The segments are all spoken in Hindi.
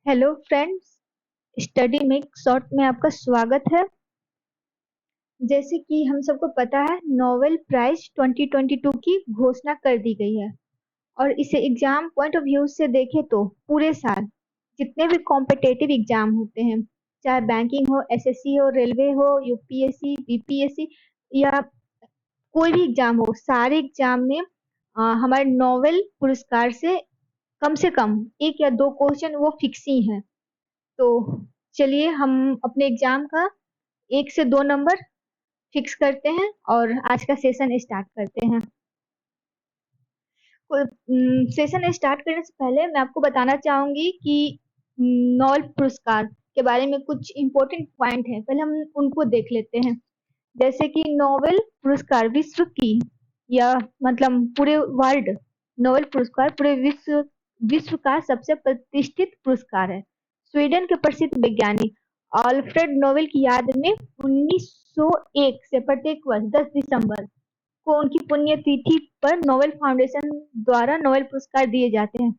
Hello friends, study make short में आपका स्वागत है। जैसे कि हम सबको पता है, नोबेल प्राइज 2022 की घोषणा कर दी गई है। और इसे एग्जाम पॉइंट ऑफ व्यू से देखें तो पूरे साल जितने भी कॉम्पिटेटिव एग्जाम होते हैं, चाहे बैंकिंग हो, एसएससी हो, रेलवे हो, यूपीएससी, बीपीएससी या कोई भी एग्जाम हो, सारे एग्जाम में हमारे नोबेल पुरस्कार से कम एक या दो क्वेश्चन वो फिक्स ही हैं। तो चलिए हम अपने एग्जाम का 1 से 2 नंबर फिक्स करते हैं और आज का सेशन स्टार्ट करते हैं। सेशन स्टार्ट करने से पहले मैं आपको बताना चाहूंगी कि नोबेल पुरस्कार के बारे में कुछ इम्पोर्टेंट पॉइंट है, पहले हम उनको देख लेते हैं। जैसे कि नोबेल पुरस्कार विश्व की या मतलब पूरे वर्ल्ड, नोबेल पुरस्कार पूरे विश्व विश्व का सबसे प्रतिष्ठित पुरस्कार है। स्वीडन के प्रसिद्ध वैज्ञानिक अल्फ्रेड नोबेल की याद में 1901 से प्रत्येक वर्ष 10 दिसंबर को उनकी पुण्यतिथि पर नोबेल फाउंडेशन द्वारा नोबेल पुरस्कार दिए जाते हैं।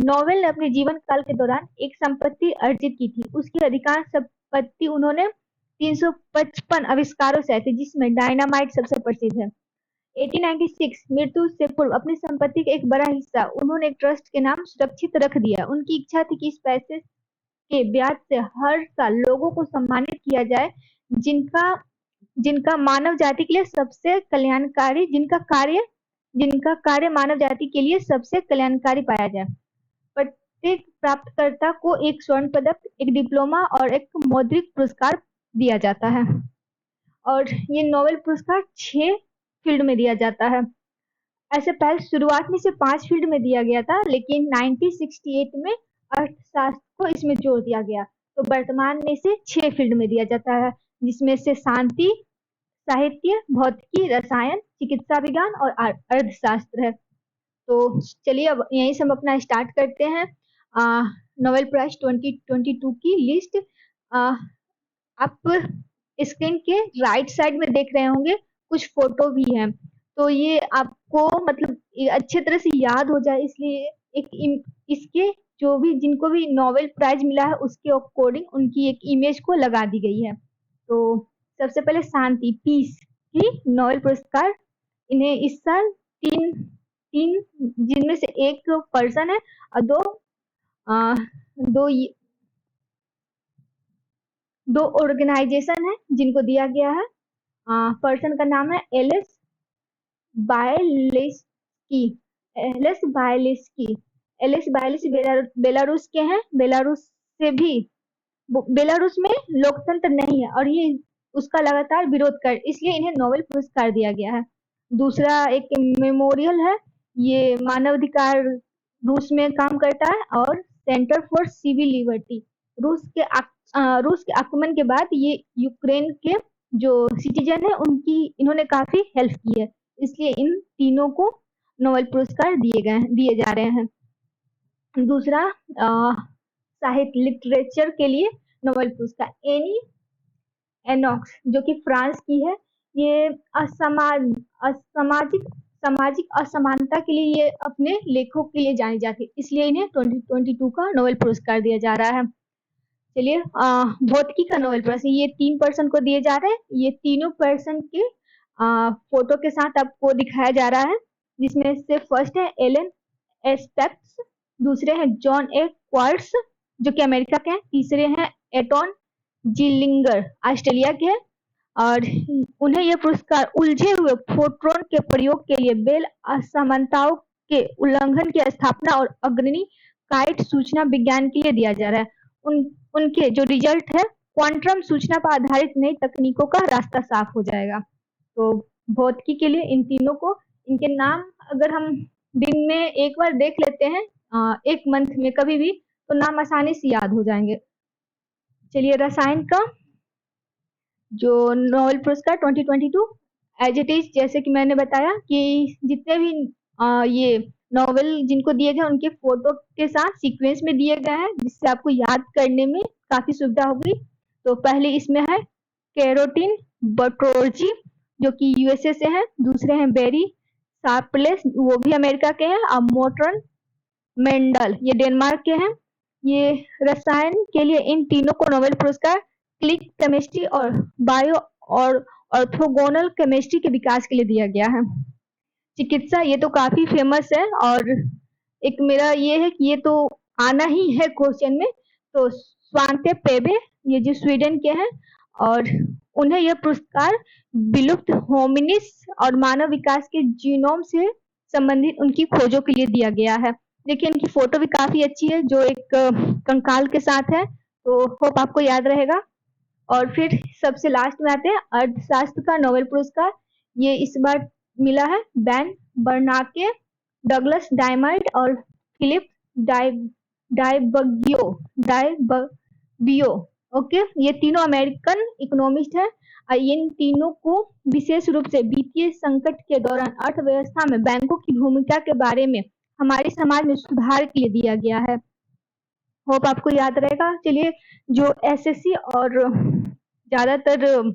नोबेल ने अपने जीवन काल के दौरान एक संपत्ति अर्जित की थी। उसकी अधिकांश संपत्ति उन्होंने 355 आविष्कारों से आई थी, जिसमें डायनामाइट सबसे प्रसिद्ध है। 1896 मृत्यु से पूर्व अपनी संपत्ति का एक बड़ा हिस्सा उन्होंने एक ट्रस्ट के नाम सुरक्षित रख दिया। उनकी इच्छा थी कि इस पैसे के ब्याज से हर साल लोगों को सम्मानित किया जाए जिनका जिनका मानव जाति के लिए सबसे कल्याणकारी जिनका कार्य मानव जाति के लिए सबसे कल्याणकारी पाया जाए। प्रत्येक प्राप्तकर्ता को एक स्वर्ण पदक, एक डिप्लोमा और एक मौद्रिक पुरस्कार दिया जाता है। और ये नोबेल पुरस्कार 6 फील्ड में दिया जाता है। ऐसे पहले शुरुआत में से 5 फील्ड में दिया गया था, लेकिन 1968 में अर्थशास्त्र को इसमें जोड़ दिया गया। तो वर्तमान में इसे 6 फील्ड में दिया जाता है, जिसमें से शांति, साहित्य, भौतिकी, रसायन, चिकित्सा विज्ञान और अर्थशास्त्र है। तो चलिए अब यहीं से हम अपना स्टार्ट करते हैं। नोबेल प्राइज 2022 की लिस्ट आप स्क्रीन के राइट साइड में देख रहे होंगे, कुछ फोटो भी हैं। तो ये आपको मतलब अच्छे तरह से याद हो जाए, इसलिए इसके जो भी जिनको भी नोबेल प्राइज मिला है उसके अकॉर्डिंग उनकी एक इमेज को लगा दी गई है। तो सबसे पहले शांति, पीस की नोबेल पुरस्कार इन्हें इस साल तीन तीन जिनमें से एक पर्सन है और आ, दो दो ऑर्गेनाइजेशन है जिनको दिया गया है। पर्सन का नाम है बायलिस्की एलेस बायलिस्की एलेस बायलिस्की बेलारूस के हैं। बेलारूस में लोकतंत्र नहीं है और ये उसका लगातार विरोध कर, इसलिए इन्हें नोबेल पुरस्कार दिया गया है। दूसरा एक मेमोरियल है, ये मानवाधिकार रूस में काम करता है। और सेंटर फॉर सिविल लिबर्टी, रूस के आक्रमण के बाद ये यूक्रेन के जो सिटीजन है उनकी इन्होंने काफी हेल्प की है, इसलिए इन तीनों को नोबेल पुरस्कार दिए जा रहे हैं। दूसरा साहित्य लिटरेचर के लिए नोबेल पुरस्कार एनी एनॉक्स, जो कि फ्रांस की है। ये असामाजिक सामाजिक असमानता के लिए ये अपने लेखों के लिए जानी जाती है, इसलिए इन्हें 2022 का नोबेल पुरस्कार दिया जा रहा है। चलिए भौतिकी का नोबेल पुरस्कार ये 3 पर्सन को दिए जा रहे हैं। ये तीनों पर्सन के फोटो के साथ आपको दिखाया जा रहा है, जिसमें से फर्स्ट है एलन एस पेप्स, दूसरे हैं जॉन ए क्वार्ट्स जो कि अमेरिका के हैं, तीसरे हैं एटॉन जिलिंगर ऑस्ट्रेलिया के हैं। और उन्हें यह पुरस्कार उलझे हुए फोटोन के प्रयोग के लिए, बेल असमानताओं के उल्लंघन की स्थापना और अग्रणी काइट सूचना विज्ञान के लिए दिया जा रहा है। उनके जो रिजल्ट है, क्वांटम सूचना पर आधारित नई तकनीकों का रास्ता साफ हो जाएगा। तो भौतिकी के लिए इन तीनों को, इनके नाम अगर हम दिन में एक बार देख लेते हैं, एक मंथ में कभी भी, तो नाम आसानी से याद हो जाएंगे। चलिए रसायन का जो नोबेल पुरस्कार 2022 एज इट इज, जैसे कि मैंने बताया कि जितने भी ये नोबेल जिनको दिए गए उनके फोटो के साथ सीक्वेंस में दिए गए हैं, जिससे आपको याद करने में काफी सुविधा होगी। तो पहले इसमें है कैरोटीन बटोर्जी जो कि यूएसए से है, दूसरे हैं बेरी शार्पलेस वो भी अमेरिका के हैं, और मोटरन मेंडल ये डेनमार्क के हैं, ये रसायन के लिए इन तीनों को नोबेल पुरस्कार क्लिक केमिस्ट्री और बायो और ऑर्थोगोनल केमिस्ट्री के विकास के लिए दिया गया है। चिकित्सा ये तो काफी फेमस है और एक मेरा ये है कि ये तो आना ही है क्वेश्चन में। तो स्वांते पेबे ये जो स्वीडन के हैं और उन्हें यह पुरस्कार विलुप्त होमिनिस और मानव विकास के जीनोम से संबंधित उनकी खोजों के लिए दिया गया है। देखिए इनकी फोटो भी काफी अच्छी है जो एक कंकाल के साथ है, तो होप आपको याद रहेगा। और फिर सबसे लास्ट में आते हैं अर्थशास्त्र का नोबेल पुरस्कार। ये इस बार मिला है बैन बर्नाके, डगलस डायमंड और फिलिप डाइ डाइबगियो डाइबगियो। ओके, ये तीनों अमेरिकन इकोनॉमिस्ट हैं और इन तीनों को विशेष रूप से वित्तीय संकट के दौरान अर्थव्यवस्था में बैंकों की भूमिका के बारे में हमारे समाज में सुधार के लिए दिया गया है। होप आपको याद रहेगा। चलिए, जो एसएससी और ज्यादातर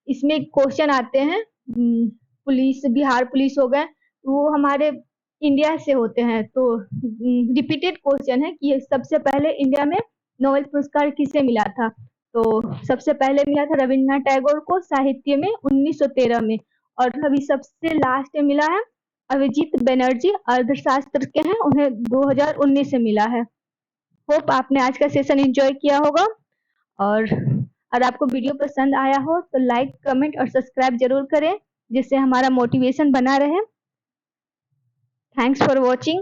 इसमें क्वेश्चन आते हैं, पुलिस, बिहार पुलिस हो गए, वो हमारे इंडिया से होते हैं। तो रिपीटेड क्वेश्चन है कि सबसे पहले इंडिया में नोबेल पुरस्कार किसे मिला था। तो सबसे पहले मिला था रविन्द्रनाथ टैगोर को साहित्य में 1913 में, और अभी सबसे लास्ट में मिला है अभिजीत बनर्जी, अर्थशास्त्र के हैं, उन्हें 2019 से मिला है। होप आपने आज का सेशन एंजॉय किया होगा, और अगर आपको वीडियो पसंद आया हो तो लाइक, कमेंट और सब्सक्राइब जरूर करें जिससे हमारा मोटिवेशन बना रहे। Thanks for watching.